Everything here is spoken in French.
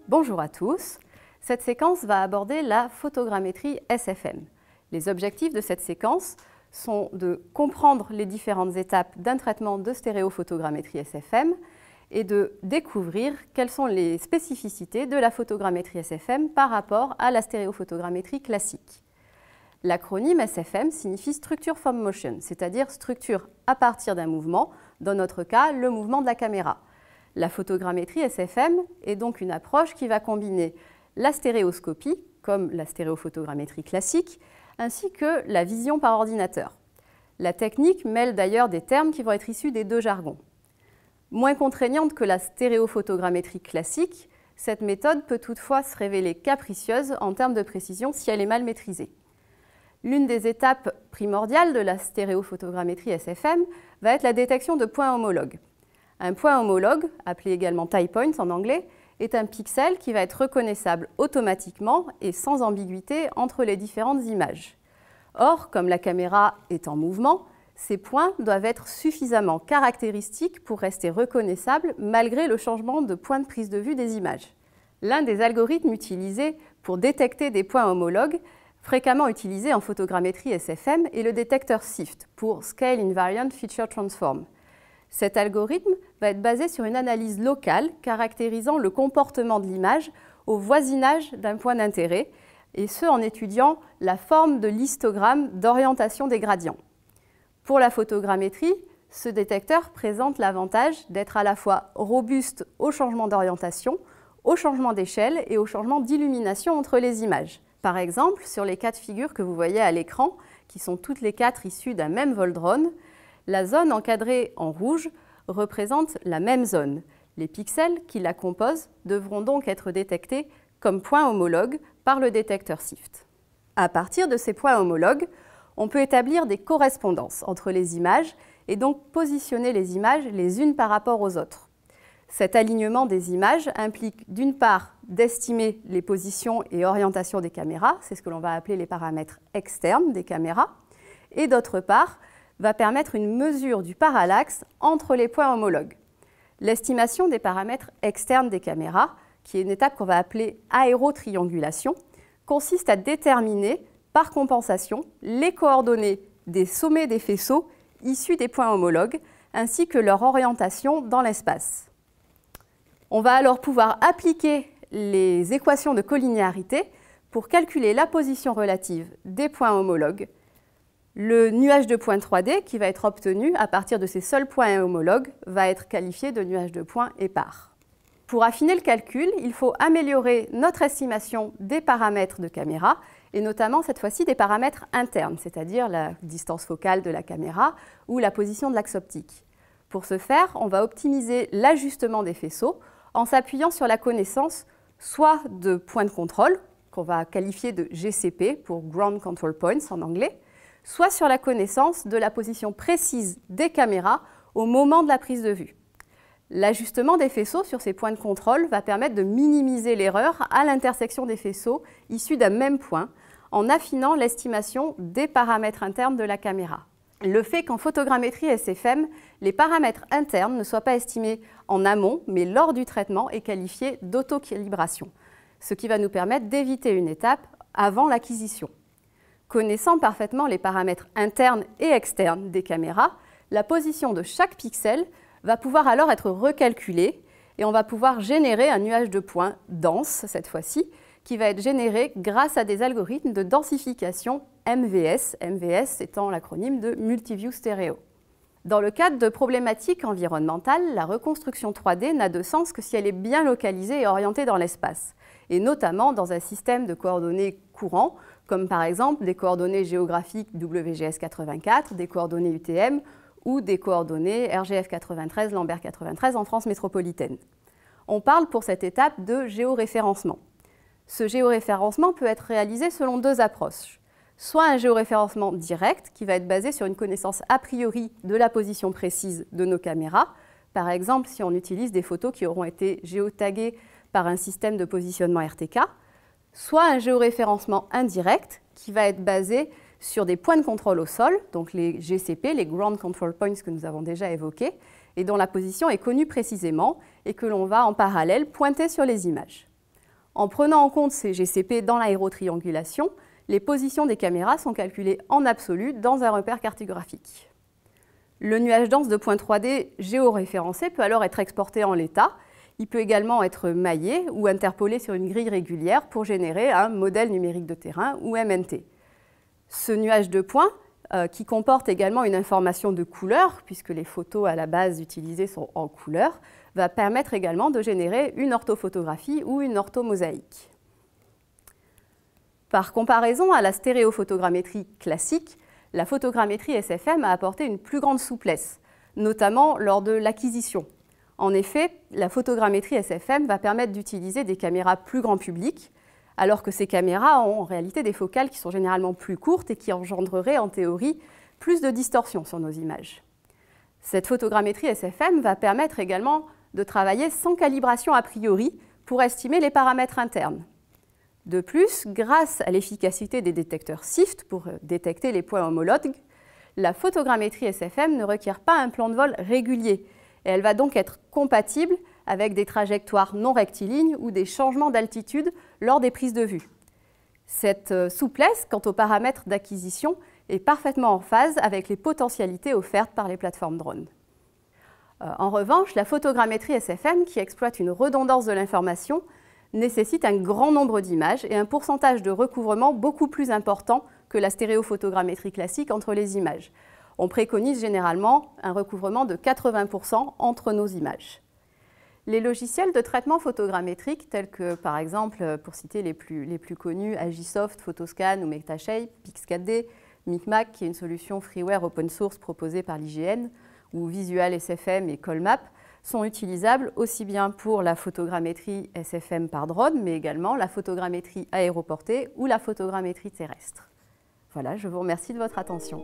Bonjour à tous. Cette séquence va aborder la photogrammétrie SFM. Les objectifs de cette séquence sont de comprendre les différentes étapes d'un traitement de stéréophotogrammétrie SFM et de découvrir quelles sont les spécificités de la photogrammétrie SFM par rapport à la stéréophotogrammétrie classique. L'acronyme SFM signifie Structure from Motion, c'est-à-dire structure à partir d'un mouvement, dans notre cas le mouvement de la caméra. La photogrammétrie SFM est donc une approche qui va combiner la stéréoscopie, comme la stéréophotogrammétrie classique, ainsi que la vision par ordinateur. La technique mêle d'ailleurs des termes qui vont être issus des deux jargons. Moins contraignante que la stéréophotogrammétrie classique, cette méthode peut toutefois se révéler capricieuse en termes de précision si elle est mal maîtrisée. L'une des étapes primordiales de la stéréophotogrammétrie SFM va être la détection de points homologues. Un point homologue, appelé également tie point en anglais, est un pixel qui va être reconnaissable automatiquement et sans ambiguïté entre les différentes images. Or, comme la caméra est en mouvement, ces points doivent être suffisamment caractéristiques pour rester reconnaissables malgré le changement de point de prise de vue des images. L'un des algorithmes utilisés pour détecter des points homologues, fréquemment utilisé en photogrammétrie SFM, est le détecteur SIFT pour Scale Invariant Feature Transform. Cet algorithme va être basé sur une analyse locale caractérisant le comportement de l'image au voisinage d'un point d'intérêt, et ce en étudiant la forme de l'histogramme d'orientation des gradients. Pour la photogrammétrie, ce détecteur présente l'avantage d'être à la fois robuste au changement d'orientation, au changement d'échelle et au changement d'illumination entre les images. Par exemple, sur les 4 figures que vous voyez à l'écran, qui sont toutes les 4 issues d'un même vol drone, la zone encadrée en rouge représente la même zone. Les pixels qui la composent devront donc être détectés comme points homologues par le détecteur SIFT. À partir de ces points homologues, on peut établir des correspondances entre les images et donc positionner les images les unes par rapport aux autres. Cet alignement des images implique d'une part d'estimer les positions et orientations des caméras, c'est ce que l'on va appeler les paramètres externes des caméras, et d'autre part va permettre une mesure du parallaxe entre les points homologues. L'estimation des paramètres externes des caméras, qui est une étape qu'on va appeler aérotriangulation, consiste à déterminer par compensation les coordonnées des sommets des faisceaux issus des points homologues, ainsi que leur orientation dans l'espace. On va alors pouvoir appliquer les équations de collinéarité pour calculer la position relative des points homologues. Le nuage de points 3D qui va être obtenu à partir de ces seuls points homologues va être qualifié de nuage de points épars. Pour affiner le calcul, il faut améliorer notre estimation des paramètres de caméra et notamment cette fois-ci des paramètres internes, c'est-à-dire la distance focale de la caméra ou la position de l'axe optique. Pour ce faire, on va optimiser l'ajustement des faisceaux en s'appuyant sur la connaissance soit de points de contrôle, qu'on va qualifier de GCP pour Ground Control Points en anglais, soit sur la connaissance de la position précise des caméras au moment de la prise de vue. L'ajustement des faisceaux sur ces points de contrôle va permettre de minimiser l'erreur à l'intersection des faisceaux issus d'un même point en affinant l'estimation des paramètres internes de la caméra. Le fait qu'en photogrammétrie SFM, les paramètres internes ne soient pas estimés en amont, mais lors du traitement est qualifié d'autocalibration, ce qui va nous permettre d'éviter une étape avant l'acquisition. Connaissant parfaitement les paramètres internes et externes des caméras, la position de chaque pixel va pouvoir alors être recalculée et on va pouvoir générer un nuage de points dense, cette fois-ci, qui va être généré grâce à des algorithmes de densification MVS, MVS étant l'acronyme de Multiview Stereo. Dans le cadre de problématiques environnementales, la reconstruction 3D n'a de sens que si elle est bien localisée et orientée dans l'espace, et notamment dans un système de coordonnées courant, comme par exemple des coordonnées géographiques WGS84, des coordonnées UTM ou des coordonnées RGF93, Lambert93 en France métropolitaine. On parle pour cette étape de géoréférencement. Ce géoréférencement peut être réalisé selon deux approches. Soit un géoréférencement direct qui va être basé sur une connaissance a priori de la position précise de nos caméras. Par exemple, si on utilise des photos qui auront été géotaguées par un système de positionnement RTK, soit un géoréférencement indirect qui va être basé sur des points de contrôle au sol, donc les GCP, les Ground Control Points que nous avons déjà évoqués, et dont la position est connue précisément et que l'on va en parallèle pointer sur les images. En prenant en compte ces GCP dans l'aérotriangulation, les positions des caméras sont calculées en absolu dans un repère cartographique. Le nuage dense de points 3D géoréférencés peut alors être exporté en l'état. Il peut également être maillé ou interpolé sur une grille régulière pour générer un modèle numérique de terrain ou MNT. Ce nuage de points, qui comporte également une information de couleur, puisque les photos à la base utilisées sont en couleur, va permettre également de générer une orthophotographie ou une orthomosaïque. Par comparaison à la stéréophotogrammétrie classique, la photogrammétrie SFM a apporté une plus grande souplesse, notamment lors de l'acquisition. En effet, la photogrammétrie SFM va permettre d'utiliser des caméras plus grand public, alors que ces caméras ont en réalité des focales qui sont généralement plus courtes et qui engendreraient en théorie plus de distorsion sur nos images. Cette photogrammétrie SFM va permettre également de travailler sans calibration a priori pour estimer les paramètres internes. De plus, grâce à l'efficacité des détecteurs SIFT pour détecter les points homologues, la photogrammétrie SFM ne requiert pas un plan de vol régulier et elle va donc être compatible avec des trajectoires non rectilignes ou des changements d'altitude lors des prises de vue. Cette souplesse quant aux paramètres d'acquisition est parfaitement en phase avec les potentialités offertes par les plateformes drones. En revanche, la photogrammétrie SFM, qui exploite une redondance de l'information, nécessite un grand nombre d'images et un pourcentage de recouvrement beaucoup plus important que la stéréophotogrammétrie classique entre les images. On préconise généralement un recouvrement de 80% entre nos images. Les logiciels de traitement photogrammétrique, tels que, par exemple, pour citer les plus connus, Agisoft, Photoscan ou Metashape, Pix4D, Micmac, qui est une solution freeware open source proposée par l'IGN, ou Visual SFM et Colmap, sont utilisables aussi bien pour la photogrammétrie SFM par drone, mais également la photogrammétrie aéroportée ou la photogrammétrie terrestre. Voilà, je vous remercie de votre attention.